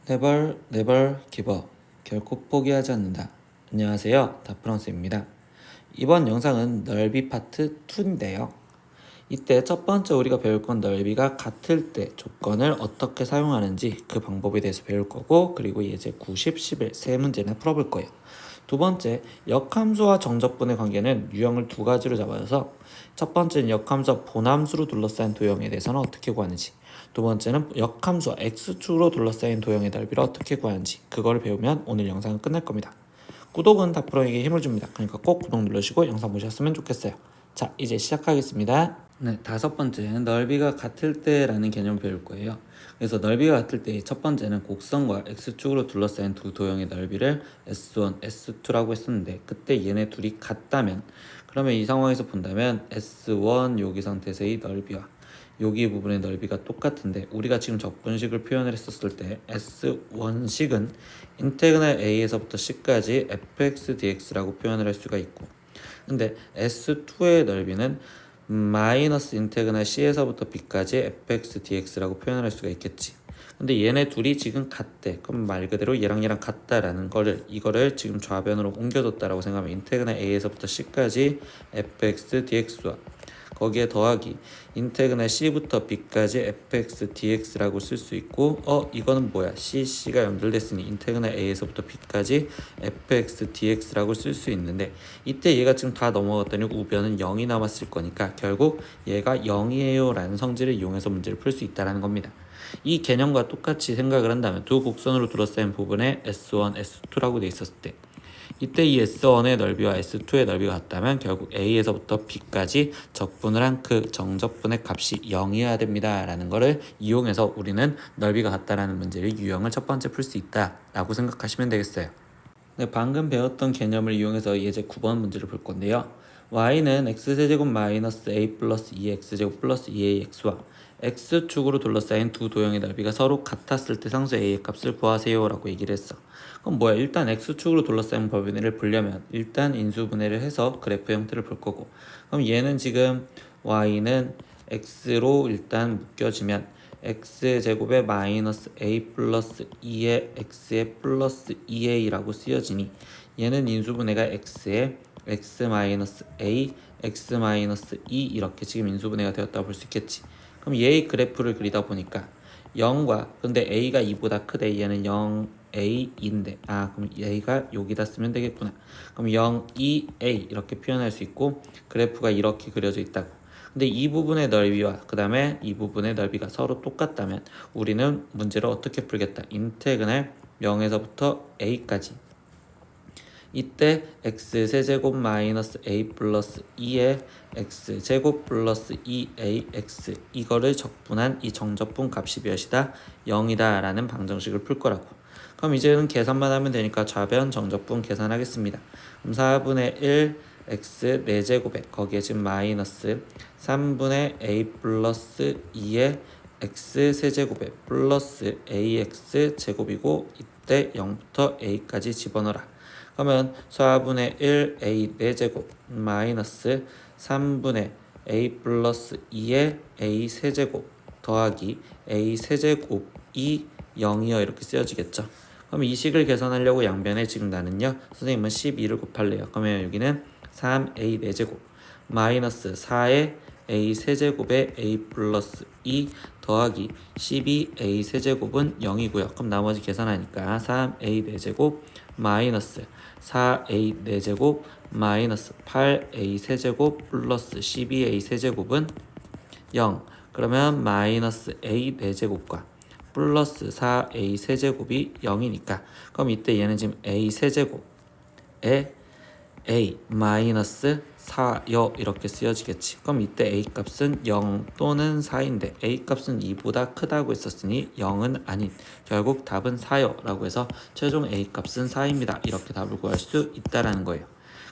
Never, never give up. 결코 포기하지 않는다. 안녕하세요. 다프랑스입니다. 이번 영상은 넓이 파트 2인데요. 이때 첫 번째 우리가 배울 건 넓이가 같을 때 조건을 어떻게 사용하는지 그 방법에 대해서 배울 거고, 그리고 예제 90, 11 세 문제는 풀어볼 거예요. 두 번째, 역함수와 정적분의 관계는 유형을 두 가지로 잡아서 첫 번째는 역함수와 본함수로 둘러싸인 도형에 대해서는 어떻게 구하는지, 두 번째는 역함수와 x축으로 둘러싸인 도형의 넓이를 어떻게 구하는지, 그걸 배우면 오늘 영상은 끝날 겁니다. 구독은 다프로에게 힘을 줍니다. 그러니까 꼭 구독 누르시고 영상 보셨으면 좋겠어요. 자, 이제 시작하겠습니다. 네, 다섯 번째는 넓이가 같을 때라는 개념을 배울 거예요. 그래서 넓이가 같을 때 첫 번째는 곡선과 x축으로 둘러싸인 두 도형의 넓이를 S1, S2라고 했었는데, 그때 얘네 둘이 같다면, 그러면 이 상황에서 본다면 S1 여기 상태에서의 넓이와 여기 부분의 넓이가 똑같은데, 우리가 지금 적분식을 표현을 했었을 때 S1식은 인테그랄 a에서부터 c까지 fx dx라고 표현을 할 수가 있고, 근데 S2의 넓이는 마이너스 인테그랄 c에서부터 b까지 fx dx라고 표현할 수가 있겠지. 근데 얘네 둘이 지금 같대. 그럼 말 그대로 얘랑 같다라는 거를, 이거를 지금 좌변으로 옮겨뒀다라고 생각하면 인테그랄 a에서부터 c까지 fx dx와 거기에 더하기 인테그랄 c부터 b까지 fx dx라고 쓸 수 있고, 이거는 뭐야? c가 연결됐으니 인테그랄 a에서부터 b까지 fx dx라고 쓸 수 있는데, 이때 얘가 지금 다 넘어갔더니 우변은 0이 남았을 거니까 결국 얘가 0이에요 라는 성질을 이용해서 문제를 풀 수 있다는 겁니다. 이 개념과 똑같이 생각을 한다면 두 곡선으로 둘러싸인 부분에 S1, S2라고 돼 있었을 때, 이때 이 S1의 넓이와 S2의 넓이가 같다면 결국 A에서부터 B까지 적분을 한 그 정적분의 값이 0이어야 됩니다 라는 거를 이용해서 우리는 넓이가 같다라는 문제를 유형을 첫 번째 풀 수 있다 라고 생각하시면 되겠어요. 네, 방금 배웠던 개념을 이용해서 예제 9번 문제를 볼 건데요. y는 x세제곱 마이너스 a 플러스 2x제곱 플러스 2ax와 x축으로 둘러싸인 두 도형의 넓이가 서로 같았을 때 상수 a의 값을 구하세요 라고 얘기를 했어. 그럼 뭐야? 일단 x축으로 둘러싸인 범위를 보려면 일단 인수분해를 해서 그래프 형태를 볼 거고, 그럼 얘는 지금 y는 x로 일단 묶여지면 x제곱에 마이너스 a 플러스 2의 x의 플러스 2a라고 쓰여지니, 얘는 인수분해가 x에 x 마이너스 a, x 마이너스 2 이렇게 지금 인수분해가 되었다고 볼 수 있겠지. 그럼 얘의 그래프를 그리다 보니까 0과, 근데 a가 2보다 크대. 얘는 0a인데, 그럼 a가 여기다 쓰면 되겠구나. 그럼 0, 2a 이렇게 표현할 수 있고, 그래프가 이렇게 그려져 있다고. 근데 이 부분의 넓이와 그 다음에 이 부분의 넓이가 서로 똑같다면 우리는 문제를 어떻게 풀겠다? 인테그랄 0에서부터 a까지, 이때 x세제곱 마이너스 a 플러스 2의 x제곱 플러스 2ax, 이거를 적분한 이 정적분 값이 몇이다? 0이다 라는 방정식을 풀 거라고. 그럼 이제는 계산만 하면 되니까 좌변 정적분 계산하겠습니다. 그럼 4분의 1 x 4제곱에 거기에 지금 마이너스 3분의 a 플러스 2의 x 세제곱에 플러스 ax 제곱이고, 이때 0부터 a까지 집어넣어라. 그러면 4분의 1 a 4제곱 마이너스 3분의 a 플러스 2의 a 세제곱 더하기 a 세제곱이 0이요 이렇게 쓰여지겠죠. 그럼 이 식을 계산하려고 양변에 지금 나는요, 선생님은 12를 곱할래요. 그러면 여기는 3a 4제곱 마이너스 4의 a 세제곱에 a 플러스 2 더하기 12a 세제곱은 0이고요. 그럼 나머지 계산하니까 3a 4제곱 마이너스 4a 4제곱 마이너스 8a 세제곱 플러스 12a 세제곱은 0. 그러면 마이너스 a 4제곱과 플러스 4a 세제곱이 0이니까, 그럼 이때 얘는 지금 a 세제곱에 a 마이너스 4여 이렇게 쓰여지겠지. 그럼 이때 a 값은 0 또는 4인데 a 값은 2보다 크다고 했었으니 0은 아닌, 결국 답은 4여 라고 해서 최종 a 값은 4입니다 이렇게 답을 구할 수 있다라는 거예요.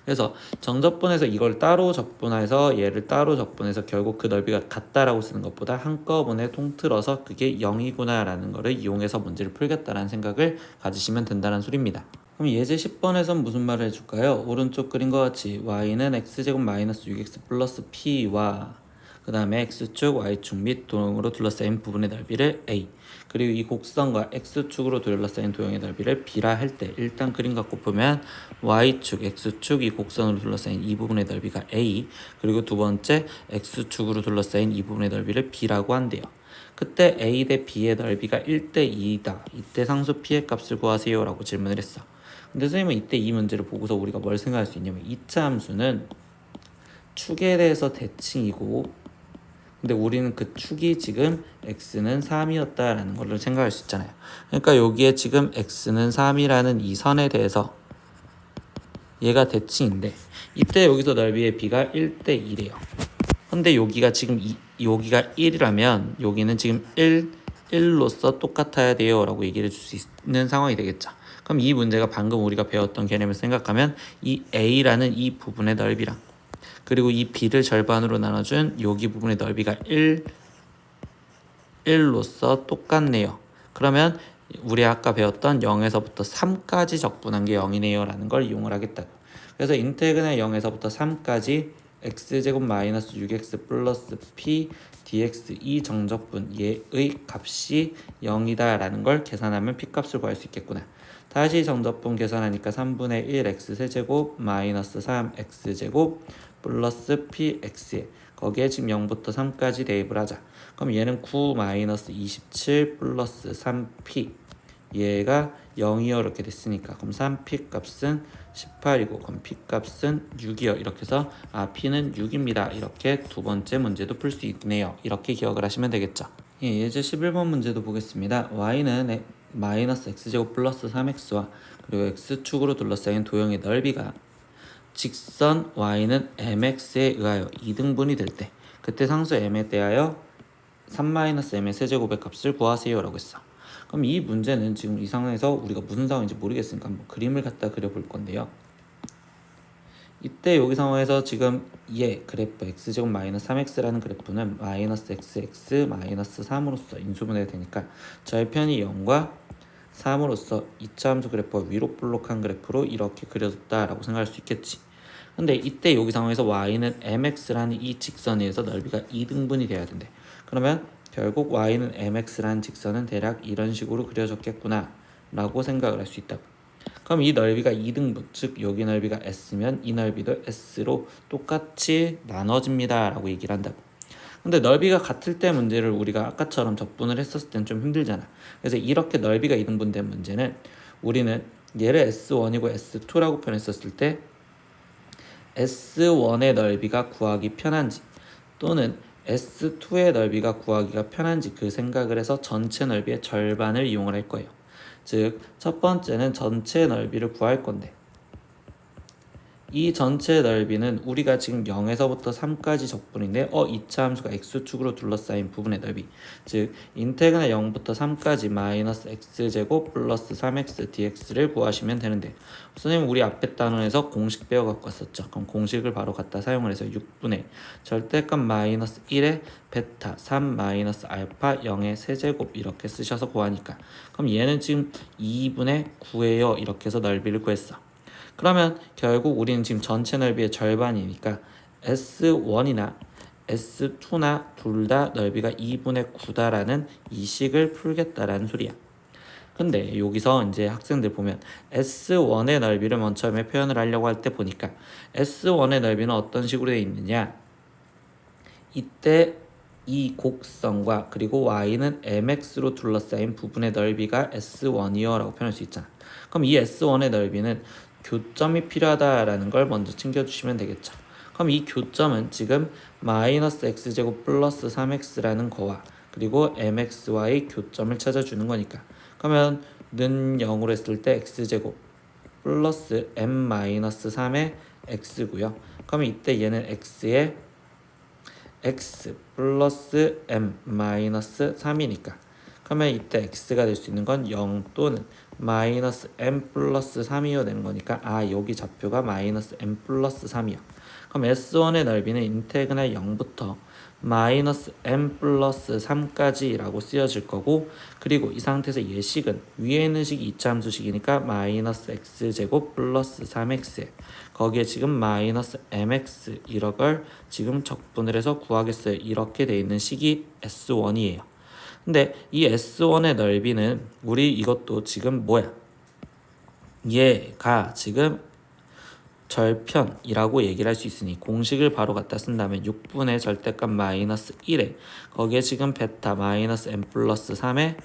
그래서 정적분해서 이걸 따로 적분해서 얘를 따로 적분해서 결국 그 넓이가 같다라고 쓰는 것보다 한꺼번에 통틀어서 그게 0이구나 라는 거를 이용해서 문제를 풀겠다라는 생각을 가지시면 된다는 소리입니다. 그럼 예제 10번에선 무슨 말을 해줄까요? 오른쪽 그린 것 같이 y는 x제곱 마이너스 6x 플러스 p와 그 다음에 x축, y축 및 도형으로 둘러싸인 부분의 넓이를 a, 그리고 이 곡선과 x축으로 둘러싸인 도형의 넓이를 b라 할 때 일단 그림 갖고 보면 y축, x축 이 곡선으로 둘러싸인 이 부분의 넓이가 a, 그리고 두 번째 x축으로 둘러싸인 이 부분의 넓이를 b라고 한대요. 그때 a 대 b의 넓이가 1대 2이다. 이때 상수 p의 값을 구하세요 라고 질문을 했어. 근데 선생님은 이때 이 문제를 보고서 우리가 뭘 생각할 수 있냐면 2차 함수는 축에 대해서 대칭이고, 근데 우리는 그 축이 지금 x는 3이었다라는 걸 생각할 수 있잖아요. 그러니까 여기에 지금 x는 3이라는 이 선에 대해서 얘가 대칭인데, 이때 여기서 넓이의 b가 1대 2래요. 근데 여기가 지금 여기가 1이라면 여기는 지금 1로서 똑같아야 돼요 라고 얘기를 해줄 수 있는 상황이 되겠죠. 그럼 이 문제가 방금 우리가 배웠던 개념을 생각하면 이 a라는 이 부분의 넓이랑 그리고 이 b를 절반으로 나눠준 여기 부분의 넓이가 1로서 똑같네요. 그러면 우리 아까 배웠던 0에서부터 3까지 적분한 게 0이네요 라는 걸 이용을 하겠다고. 그래서 인테그랄 0에서부터 3까지 x제곱 마이너스 6x 플러스 p dx 이 정적분 얘의 값이 0이다 라는 걸 계산하면 p 값을 구할 수 있겠구나. 다시 정적분 계산하니까 3분의 1 x 세제곱 마이너스 3 x제곱 플러스 px에 거기에 지금 0부터 3까지 대입을 하자. 그럼 얘는 9 마이너스 27 플러스 3p 얘가 0이요 이렇게 됐으니까 그럼 3p 값은 18이고 그럼 p 값은 6이요. 이렇게 해서 p는 6입니다. 이렇게 두 번째 문제도 풀 수 있네요. 이렇게 기억을 하시면 되겠죠. 예, 예제 11번 문제도 보겠습니다. y는 마이너스 x제곱 플러스 3x와 그리고 x축으로 둘러싸인 도형의 넓이가 직선 y는 mx에 의하여 2등분이 될 때 그때 상수 m에 대하여 3-m의 세제곱의 값을 구하세요 라고 했어. 그럼 이 문제는 지금 이 상황에서 우리가 무슨 상황인지 모르겠으니까 한번 그림을 갖다 그려볼 건데요. 이때 여기 상황에서 지금 얘 그래프 x제곱 마이너스 3x라는 그래프는 마이너스 xx 마이너스 3으로서 인수분해가 되니까 절편이 0과 3으로서 2차 함수 그래프가 위로 볼록한 그래프로 이렇게 그려졌다라고 생각할 수 있겠지. 근데 이때 여기 상황에서 y는 mx라는 이 직선에 의해서 넓이가 2등분이 돼야 된대. 그러면 결국 y는 mx라는 직선은 대략 이런 식으로 그려졌겠구나 라고 생각을 할 수 있다고. 그럼 이 넓이가 2등분, 즉 여기 넓이가 s면 이 넓이도 s로 똑같이 나눠집니다 라고 얘기를 한다고. 근데 넓이가 같을 때 문제를 우리가 아까처럼 적분을 했었을 땐 좀 힘들잖아. 그래서 이렇게 넓이가 2등분 된 문제는 우리는 얘를 s1이고 s2라고 표현했었을 때 S1의 넓이가 구하기 편한지 또는 S2의 넓이가 구하기가 편한지 그 생각을 해서 전체 넓이의 절반을 이용을 할 거예요. 즉, 첫 번째는 전체 넓이를 구할 건데 이 전체 넓이는 우리가 지금 0에서부터 3까지 적분인데 2차 함수가 x축으로 둘러싸인 부분의 넓이, 즉 인테그랄 0부터 3까지 마이너스 x제곱 플러스 3x dx를 구하시면 되는데 선생님 우리 앞에 단원에서 공식 배워 갖고 왔었죠. 그럼 공식을 바로 갖다 사용을 해서 6분의 절대값 마이너스 1에 베타 3 마이너스 알파 0의 세제곱 이렇게 쓰셔서 구하니까 그럼 얘는 지금 2분의 9예요. 이렇게 해서 넓이를 구했어. 그러면 결국 우리는 지금 전체 넓이의 절반이니까 S1이나 S2나 둘 다 넓이가 2분의 9다라는 이 식을 풀겠다라는 소리야. 근데 여기서 이제 학생들 보면 S1의 넓이를 먼 처음에 표현을 하려고 할 때 보니까 S1의 넓이는 어떤 식으로 되어 있느냐, 이때 이 곡선과 그리고 y는 mx로 둘러싸인 부분의 넓이가 S1이요 라고 표현할 수 있잖아. 그럼 이 S1의 넓이는 교점이 필요하다라는 걸 먼저 챙겨주시면 되겠죠. 그럼 이 교점은 지금 마이너스 x제곱 플러스 3x라는 거와 그리고 mx와의 교점을 찾아주는 거니까 그러면 는 0으로 했을 때 x제곱 플러스 m 마이너스 3의 x고요. 그러면 이때 얘는 x에 x 플러스 m 마이너스 3이니까 그러면 이때 x가 될 수 있는 건 0 또는 마이너스 m 플러스 3이어 되는 거니까 여기 좌표가 마이너스 m 플러스 3이야. 그럼 S1의 넓이는 인테그랄 0부터 마이너스 m 플러스 3까지 라고 쓰여질 거고, 그리고 이 상태에서 예식은 위에 있는 식이 이차함수식이니까 마이너스 x제곱 플러스 3x, 거기에 지금 마이너스 mx 이걸 지금 적분을 해서 구하겠어요. 이렇게 돼 있는 식이 S1이에요. 근데 이 S1의 넓이는 우리 이것도 지금 뭐야? 얘가 지금 절편이라고 얘기를 할 수 있으니 공식을 바로 갖다 쓴다면 6분의 절대값 마이너스 1에 거기에 지금 베타 마이너스 m 플러스 3의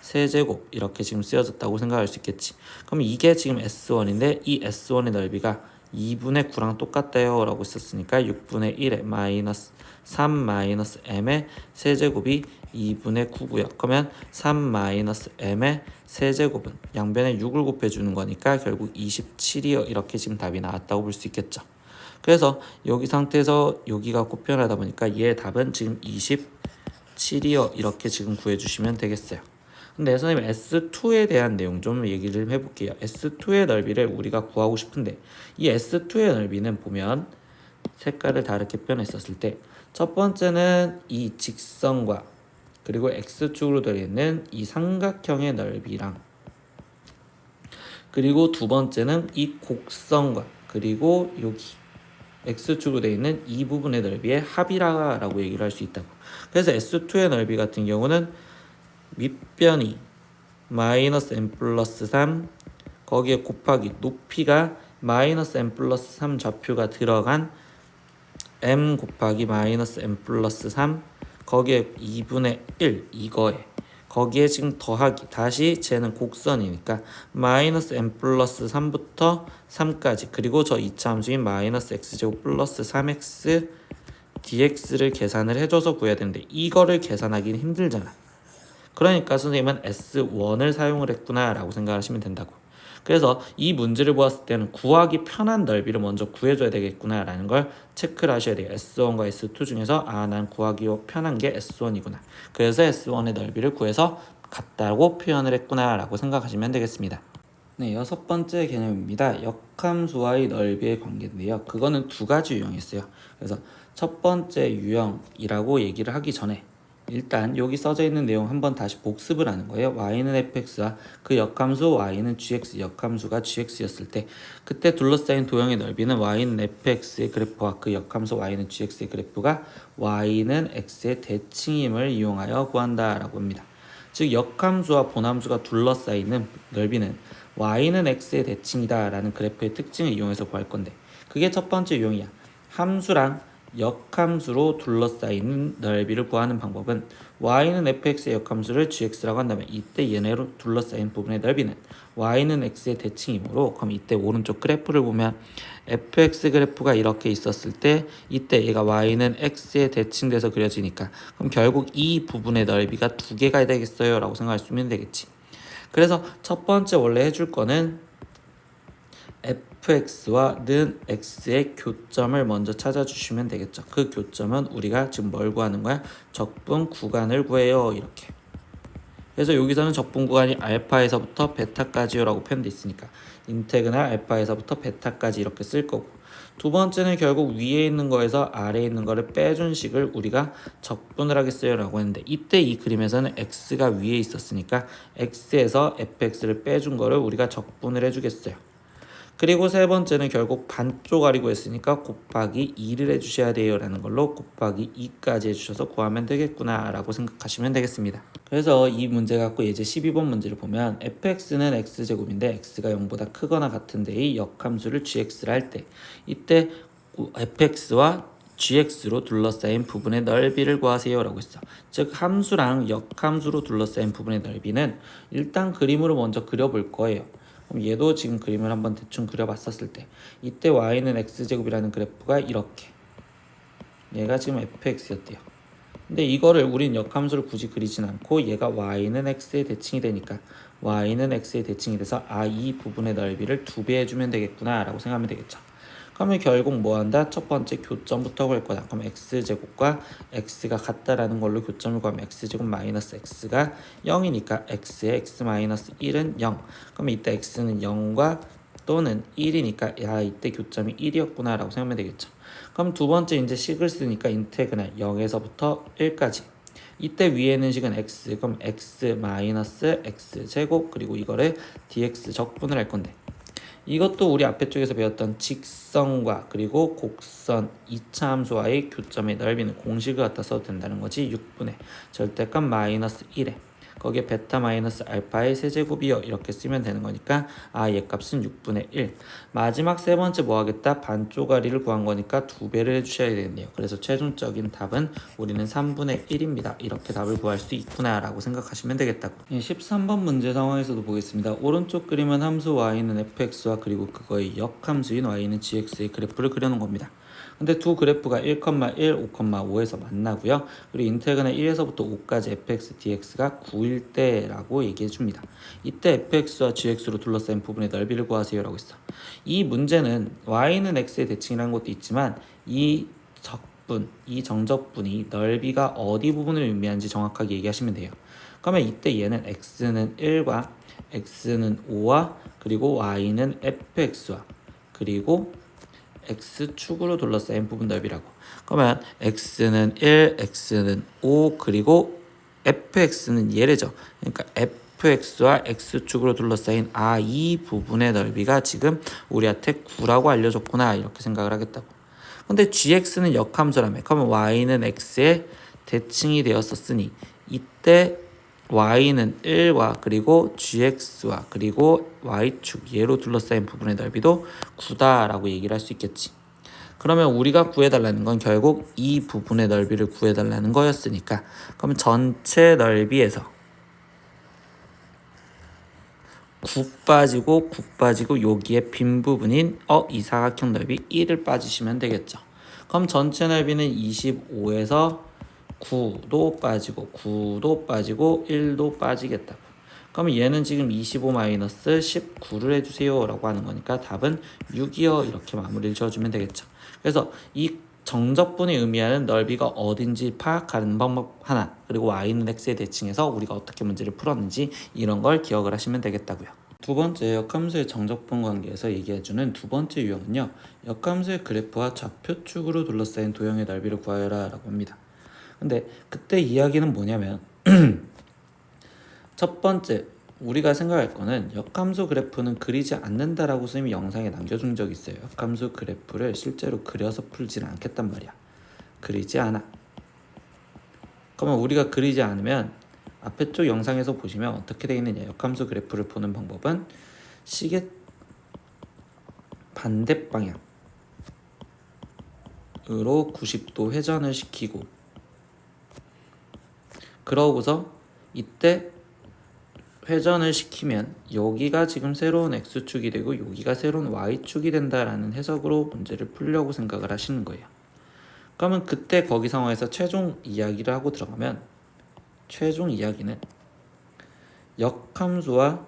세제곱 이렇게 지금 쓰여졌다고 생각할 수 있겠지. 그럼 이게 지금 S1인데 이 S1의 넓이가 2분의 9랑 똑같대요 라고 썼으니까 6분의 1에 마이너스 3 마이너스 m의 세제곱이 2분의 9고요. 그러면 3 마이너스 m의 세제곱은 양변에 6을 곱해주는 거니까 결국 27이요. 이렇게 지금 답이 나왔다고 볼 수 있겠죠. 그래서 여기 상태에서 여기가 곱편하다 보니까 얘 답은 지금 27이요. 이렇게 지금 구해주시면 되겠어요. 근데 선생님 S2에 대한 내용 좀 얘기를 해볼게요. S2의 넓이를 우리가 구하고 싶은데 이 S2의 넓이는 보면 색깔을 다르게 표현했었을 때 첫 번째는 이 직선과 그리고 X축으로 되어 있는 이 삼각형의 넓이랑, 그리고 두 번째는 이 곡선과 그리고 여기 X축으로 되어 있는 이 부분의 넓이의 합이라고 얘기를 할 수 있다고. 그래서 S2의 넓이 같은 경우는 밑변이 마이너스 m 플러스 3 거기에 곱하기 높이가 마이너스 m 플러스 3 좌표가 들어간 m 곱하기 마이너스 m 플러스 3 거기에 2분의 1 이거에 거기에 지금 더하기 다시 쟤는 곡선이니까 마이너스 m 플러스 3부터 3까지 그리고 저 2차 함수인 마이너스 x제곱 플러스 3x dx를 계산을 해줘서 구해야 되는데 이거를 계산하기는 힘들잖아. 그러니까 선생님은 S1을 사용을 했구나 라고 생각하시면 된다고. 그래서 이 문제를 보았을 때는 구하기 편한 넓이를 먼저 구해줘야 되겠구나 라는 걸 체크를 하셔야 돼요. S1과 S2 중에서 난 구하기 편한 게 S1이구나. 그래서 S1의 넓이를 구해서 같다고 표현을 했구나 라고 생각하시면 되겠습니다. 네, 여섯 번째 개념입니다. 역함수와의 넓이의 관계인데요. 그거는 두 가지 유형이 있어요. 그래서 첫 번째 유형이라고 얘기를 하기 전에 일단 여기 써져 있는 내용 한번 다시 복습을 하는 거예요. y는 fx와 그 역함수 y는 gx, 역함수가 gx였을 때 그때 둘러싸인 도형의 넓이는 y는 fx의 그래프와 그 역함수 y는 gx의 그래프가 y는 x의 대칭임을 이용하여 구한다라고 합니다. 즉 역함수와 본함수가 둘러싸이는 넓이는 y는 x의 대칭이다 라는 그래프의 특징을 이용해서 구할 건데 그게 첫 번째 유형이야. 함수랑 역함수로 둘러싸이는 넓이를 구하는 방법은 y는 fx의 역함수를 gx라고 한다면 이때 얘네로 둘러싸인 부분의 넓이는 y는 x의 대칭이므로, 그럼 이때 오른쪽 그래프를 보면 fx 그래프가 이렇게 있었을 때 이때 얘가 y는 x의 대칭돼서 그려지니까 그럼 결국 이 부분의 넓이가 두 개가 되겠어요 라고 생각할 수 있으면 되겠지. 그래서 첫 번째 원래 해줄 거는 fx와 는 x의 교점을 먼저 찾아주시면 되겠죠. 그 교점은 우리가 지금 뭘 구하는 거야? 적분 구간을 구해요. 이렇게. 그래서 여기서는 적분 구간이 알파에서부터 베타까지요 라고 표현되어 있으니까 인테그랄 알파에서부터 베타까지 이렇게 쓸 거고, 두 번째는 결국 위에 있는 거에서 아래에 있는 거를 빼준 식을 우리가 적분을 하겠어요 라고 했는데 이때 이 그림에서는 x가 위에 있었으니까 x에서 fx를 빼준 거를 우리가 적분을 해주겠어요. 그리고 세 번째는 결국 반쪽알이고 했으니까 곱하기 2를 해주셔야 돼요 라는 걸로 곱하기 2까지 해주셔서 구하면 되겠구나 라고 생각하시면 되겠습니다. 그래서 이 문제 갖고 이제 12번 문제를 보면 fx는 x제곱인데 x가 0보다 크거나 같은데 이 역함수를 gx를 할 때 이때 fx와 gx로 둘러싸인 부분의 넓이를 구하세요 라고 했어. 즉 함수랑 역함수로 둘러싸인 부분의 넓이는 일단 그림으로 먼저 그려볼 거예요. 그럼 얘도 지금 그림을 한번 대충 그려봤었을 때 이때 y는 x제곱이라는 그래프가 이렇게 얘가 지금 fx였대요. 근데 이거를 우린 역함수를 굳이 그리진 않고 얘가 y는 x의 대칭이 되니까 y는 x의 대칭이 돼서 이 부분의 넓이를 2배 해주면 되겠구나 라고 생각하면 되겠죠. 그러면 결국 뭐 한다? 첫 번째 교점부터 구할 거다. 그럼 x제곱과 x가 같다라는 걸로 교점을 구하면 x제곱 마이너스 x가 0이니까 x의 x 마이너스 1은 0. 그럼 이때 x는 0과 또는 1이니까 야 이때 교점이 1이었구나 라고 생각하면 되겠죠. 그럼 두 번째 이제 식을 쓰니까 인테그랄 0에서부터 1까지. 이때 위에 있는 식은 x, 그럼 x 마이너스 x 제곱, 그리고 이거를 dx 적분을 할 건데, 이것도 우리 앞에 쪽에서 배웠던 직선과 그리고 곡선 2차 함수와의 교점의 넓이는 공식을 갖다 써도 된다는 거지. 6분의 절대값 마이너스 1에 거기에 베타 마이너스 알파의 세제곱이요 이렇게 쓰면 되는 거니까 얘 값은 6분의 1. 마지막 세 번째 뭐 하겠다? 반쪼가리를 구한 거니까 2배를 해주셔야 되겠네요. 그래서 최종적인 답은 우리는 3분의 1입니다. 이렇게 답을 구할 수 있구나 라고 생각하시면 되겠다고. 13번 문제 상황에서도 보겠습니다. 오른쪽 그림은 함수 y는 fx와 그리고 그거의 역함수인 y는 gx의 그래프를 그려놓은 겁니다. 근데 두 그래프가 1,1, 5,5에서 만나고요. 그리고 인테그랄 1에서부터 5까지 fx, dx가 9일 때라고 얘기해 줍니다. 이때 fx와 gx로 둘러싸인 부분의 넓이를 구하세요 라고 했어. 이 문제는 y는 x의 대칭이라는 것도 있지만 이 정적분이 넓이가 어디 부분을 의미하는지 정확하게 얘기하시면 돼요. 그러면 이때 얘는 x는 1과 x는 5와 그리고 y는 fx와 그리고 x축으로 둘러싸인 부분 넓이라고. 그러면 x는 1, x는 5, 그리고 fx는 얘래죠. 그러니까 fx와 x축으로 둘러싸인 이 부분의 넓이가 지금 우리한테 9라고 알려줬구나 이렇게 생각을 하겠다고. 근데 gx는 역함수라며. 그러면 y는 x의 대칭이 되었었으니 이때 y는 1과 그리고 gx와 그리고 y축 얘로 둘러싸인 부분의 넓이도 9다라고 얘기를 할 수 있겠지. 그러면 우리가 구해달라는 건 결국 이 부분의 넓이를 구해달라는 거였으니까, 그럼 전체 넓이에서 9 빠지고 9 빠지고 여기에 빈 부분인 이 사각형 넓이 1을 빠지시면 되겠죠. 그럼 전체 넓이는 25에서 9도 빠지고 9도 빠지고 1도 빠지겠다고. 그럼 얘는 지금 25 마이너스 19를 해주세요 라고 하는 거니까 답은 6이요 이렇게 마무리를 지어주면 되겠죠. 그래서 이 정적분이 의미하는 넓이가 어딘지 파악하는 방법 하나, 그리고 y는 x에 대칭해서 우리가 어떻게 문제를 풀었는지 이런 걸 기억을 하시면 되겠다고요. 두 번째, 역함수의 정적분 관계에서 얘기해주는 두 번째 유형은요, 역함수의 그래프와 좌표축으로 둘러싸인 도형의 넓이를 구하여라 라고 합니다. 근데 그때 이야기는 뭐냐면 첫 번째, 우리가 생각할 거는 역함수 그래프는 그리지 않는다라고 선생님이 영상에 남겨준 적이 있어요. 역함수 그래프를 실제로 그려서 풀지는 않겠단 말이야. 그리지 않아. 그러면 우리가 그리지 않으면 앞에 쪽 영상에서 보시면 어떻게 되어 있느냐. 역함수 그래프를 보는 방법은 시계 반대 방향으로 90도 회전을 시키고, 그러고서 이때 회전을 시키면 여기가 지금 새로운 x축이 되고 여기가 새로운 y축이 된다라는 해석으로 문제를 풀려고 생각을 하시는 거예요. 그러면 그때 거기 상황에서 최종 이야기를 하고 들어가면, 최종 이야기는 역함수와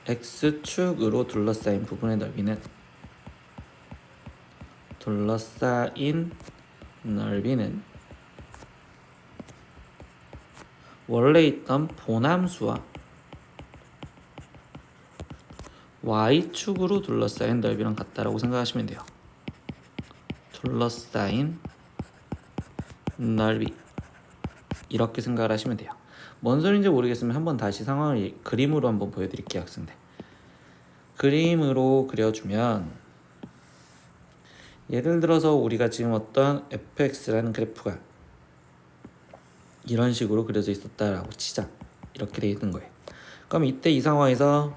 x축으로 둘러싸인 부분의 넓이는 원래 있던 본함수와 y축으로 둘러싸인 넓이랑 같다라고 생각하시면 돼요. 둘러싸인 넓이 이렇게 생각을 하시면 돼요. 뭔 소리인지 모르겠으면 한번 다시 상황을 그림으로 한번 보여드릴게요, 학생들. 그림으로 그려주면, 예를 들어서 우리가 지금 어떤 fx라는 그래프가 이런 식으로 그려져 있었다라고 치자. 이렇게 돼 있는 거예요. 그럼 이때 이 상황에서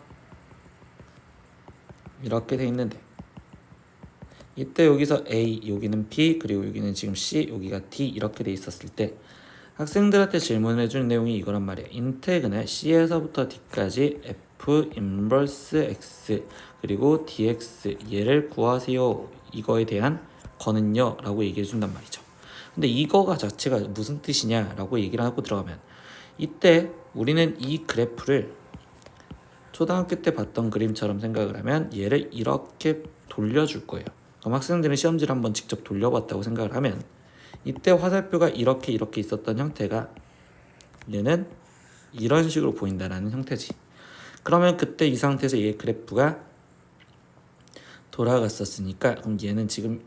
이렇게 돼 있는데, 이때 여기서 A, 여기는 B, 그리고 여기는 지금 C, 여기가 D 이렇게 돼 있었을 때 학생들한테 질문을 해주는 내용이 이거란 말이에요. 인테그랄 C에서부터 D까지 F 인버스 X 그리고 DX 얘를 구하세요. 이거에 대한 거는요 라고 얘기해 준단 말이죠. 근데 이거가 자체가 무슨 뜻이냐 라고 얘기를 하고 들어가면, 이때 우리는 이 그래프를 초등학교 때 봤던 그림처럼 생각을 하면 얘를 이렇게 돌려줄 거예요. 그럼 학생들은 시험지를 한번 직접 돌려봤다고 생각을 하면, 이때 화살표가 이렇게 있었던 형태가 얘는 이런 식으로 보인다라는 형태지. 그러면 그때 이 상태에서 얘 그래프가 돌아갔었으니까 그럼 얘는 지금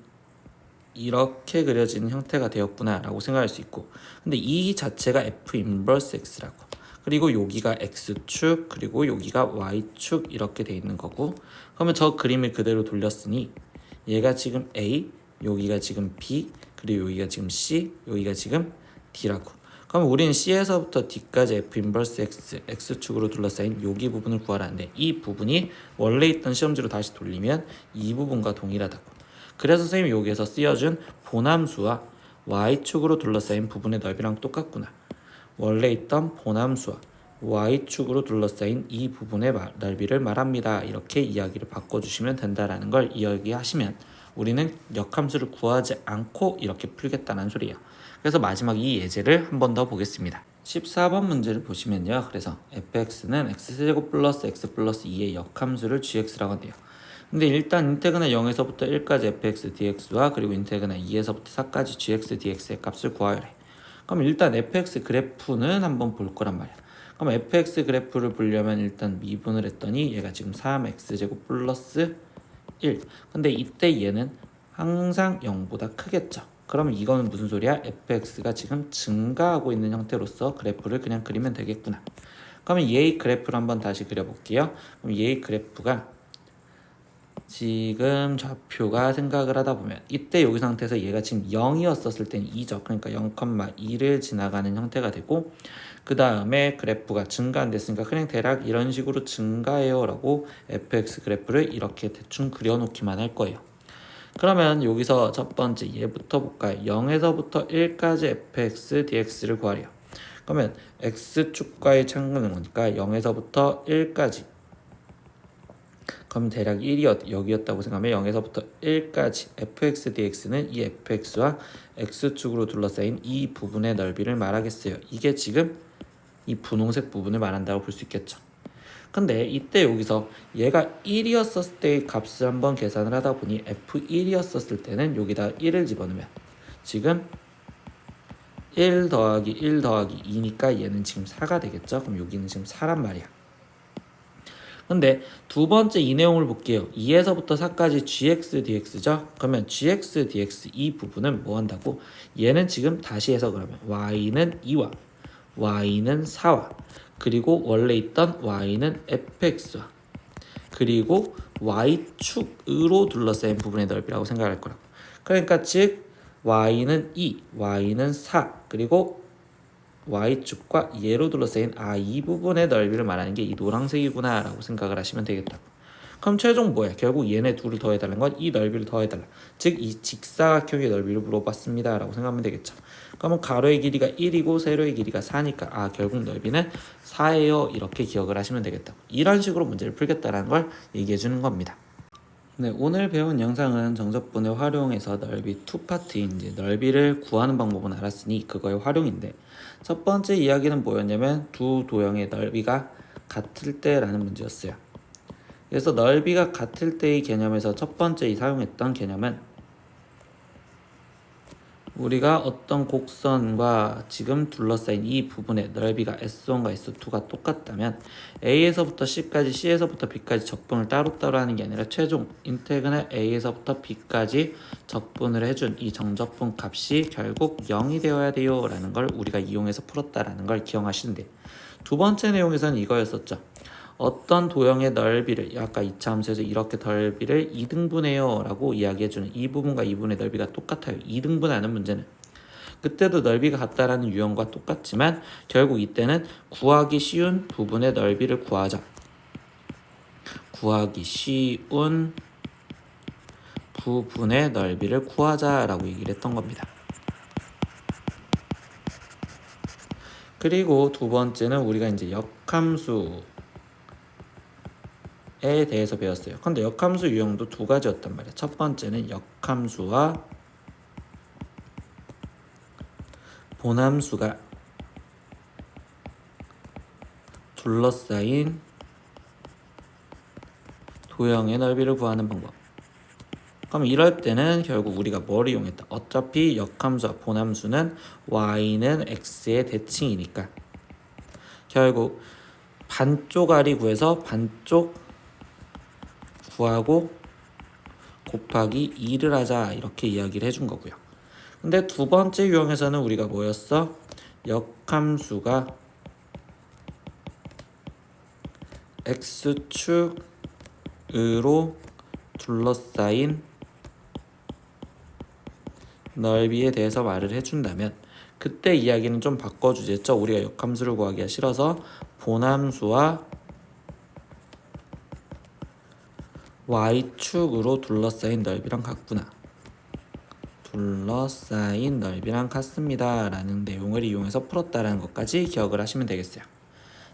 이렇게 그려지는 형태가 되었구나 라고 생각할 수 있고, 근데 이 자체가 f 인버스 x라고, 그리고 여기가 x축, 그리고 여기가 y축 이렇게 돼 있는 거고, 그러면 저 그림을 그대로 돌렸으니 얘가 지금 a, 여기가 지금 b, 그리고 여기가 지금 c, 여기가 지금 d라고. 그럼 우리는 c에서부터 d까지 f 인버스 x, x축으로 둘러싸인 여기 부분을 구하라는데, 이 부분이 원래 있던 시험지로 다시 돌리면 이 부분과 동일하다고. 그래서 선생님이 여기에서 쓰여준 보남수와 y축으로 둘러싸인 부분의 넓이랑 똑같구나. 원래 있던 보남수와 y축으로 둘러싸인 이 부분의 넓이를 말합니다. 이렇게 이야기를 바꿔주시면 된다라는 걸 이야기하시면 우리는 역함수를 구하지 않고 이렇게 풀겠다는 소리예요. 그래서 마지막 이 예제를 한 번 더 보겠습니다. 14번 문제를 보시면요. 그래서 fx는 x제곱 플러스 x 플러스 2의 역함수를 gx라고 한대요. 근데 일단 인테그나 0에서부터 1까지 fx dx와 그리고 인테그나 2에서부터 4까지 gx dx의 값을 구하래. 그럼 일단 fx 그래프는 한번 볼 거란 말이야. 그럼 fx 그래프를 보려면 일단 미분을 했더니 얘가 지금 3x제곱 플러스 1. 근데 이때 얘는 항상 0보다 크겠죠. 그러면 이거는 무슨 소리야? fx가 지금 증가하고 있는 형태로서 그래프를 그냥 그리면 되겠구나. 그러면 얘의 그래프를 한번 다시 그려볼게요. 그럼 얘의 그래프가 지금 좌표가 생각을 하다 보면 이때 여기 상태에서 얘가 지금 0이었었을 때는 2죠. 그러니까 0,2를 지나가는 형태가 되고, 그 다음에 그래프가 증가 안 됐으니까 그냥 대략 이런 식으로 증가해요 라고 fx 그래프를 이렇게 대충 그려놓기만 할 거예요. 그러면 여기서 첫 번째 얘부터 볼까요? 0에서부터 1까지 fx dx를 구하래요. 그러면 x축과의 차근은 거니까 0에서부터 1까지, 그럼 대략 1이 여기였다고 생각하면 0에서부터 1까지 fx dx는 이 fx와 x축으로 둘러싸인 이 부분의 넓이를 말하겠어요. 이게 지금 이 분홍색 부분을 말한다고 볼 수 있겠죠. 근데 이때 여기서 얘가 1이었을 때의 값을 한번 계산을 하다 보니 f1이었을 때는 여기다 1을 집어넣으면 지금 1 더하기 1 더하기 2니까 얘는 지금 4가 되겠죠. 그럼 여기는 지금 4란 말이야. 근데 두 번째 이 내용을 볼게요. 2에서부터 4까지 gx dx죠. 그러면 gx dx 이 부분은 뭐 한다고? 얘는 지금 다시 해서 그러면 y는 2와 y는 4와 그리고 원래 있던 y는 fx와 그리고 y축으로 둘러싸인 부분의 넓이라고 생각할 거라고. 그러니까 즉 y는 2, y는 4 그리고 y축과 얘로 둘러싸인 이 부분의 넓이를 말하는 게 이 노란색이구나 라고 생각을 하시면 되겠다. 그럼 최종 뭐야? 결국 얘네 둘을 더해달라는 건 이 넓이를 더해달라. 즉 이 직사각형의 넓이를 물어봤습니다 라고 생각하면 되겠죠. 그러면 가로의 길이가 1이고 세로의 길이가 4니까 결국 넓이는 4예요 이렇게 기억을 하시면 되겠다. 이런 식으로 문제를 풀겠다라는 걸 얘기해 주는 겁니다. 네, 오늘 배운 영상은 정적분을 활용해서 넓이 2파트인 이제 넓이를 구하는 방법은 알았으니 그거의 활용인데, 첫 번째 이야기는 뭐였냐면 두 도형의 넓이가 같을 때라는 문제였어요. 그래서 넓이가 같을 때의 개념에서 첫 번째 사용했던 개념은 우리가 어떤 곡선과 지금 둘러싸인 이 부분의 넓이가 S1과 S2가 똑같다면 A에서부터 C까지, C에서부터 B까지 적분을 따로따로 하는 게 아니라 최종 인테그랄 A에서부터 B까지 적분을 해준 이 정적분 값이 결국 0이 되어야 돼요 라는 걸 우리가 이용해서 풀었다라는 걸 기억하시는데, 두 번째 내용에서는 이거였었죠. 어떤 도형의 넓이를 아까 2차 함수에서 이렇게 넓이를 2등분해요 라고 이야기해주는 이 부분과 이 부분의 넓이가 똑같아요. 2등분하는 문제는 그때도 넓이가 같다라는 유형과 똑같지만 결국 이때는 구하기 쉬운 부분의 넓이를 구하자. 구하기 쉬운 부분의 넓이를 구하자라고 얘기를 했던 겁니다. 그리고 두 번째는 우리가 이제 역함수 에 대해서 배웠어요. 근데 역함수 유형도 두 가지였단 말이야. 첫 번째는 역함수와 본함수가 둘러싸인 도형의 넓이를 구하는 방법. 그럼 이럴 때는 결국 우리가 뭘 이용했다? 어차피 역함수와 본함수는 y는 x의 대칭이니까 결국 반쪽알이 구해서 반쪽 구하고 곱하기 2를 하자 이렇게 이야기를 해준 거고요. 근데 두 번째 유형에서는 우리가 뭐였어? 역함수가 x축으로 둘러싸인 넓이에 대해서 말을 해준다면 그때 이야기는 좀 바꿔주겠죠. 우리가 역함수를 구하기가 싫어서 본함수와 y축으로 둘러싸인 넓이랑 같구나. 둘러싸인 넓이랑 같습니다 라는 내용을 이용해서 풀었다라는 것까지 기억을 하시면 되겠어요.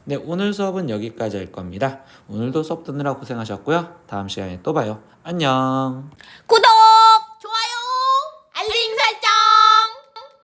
네, 오늘 수업은 여기까지 할 겁니다. 오늘도 수업 듣느라 고생하셨고요. 다음 시간에 또 봐요. 안녕. 구독!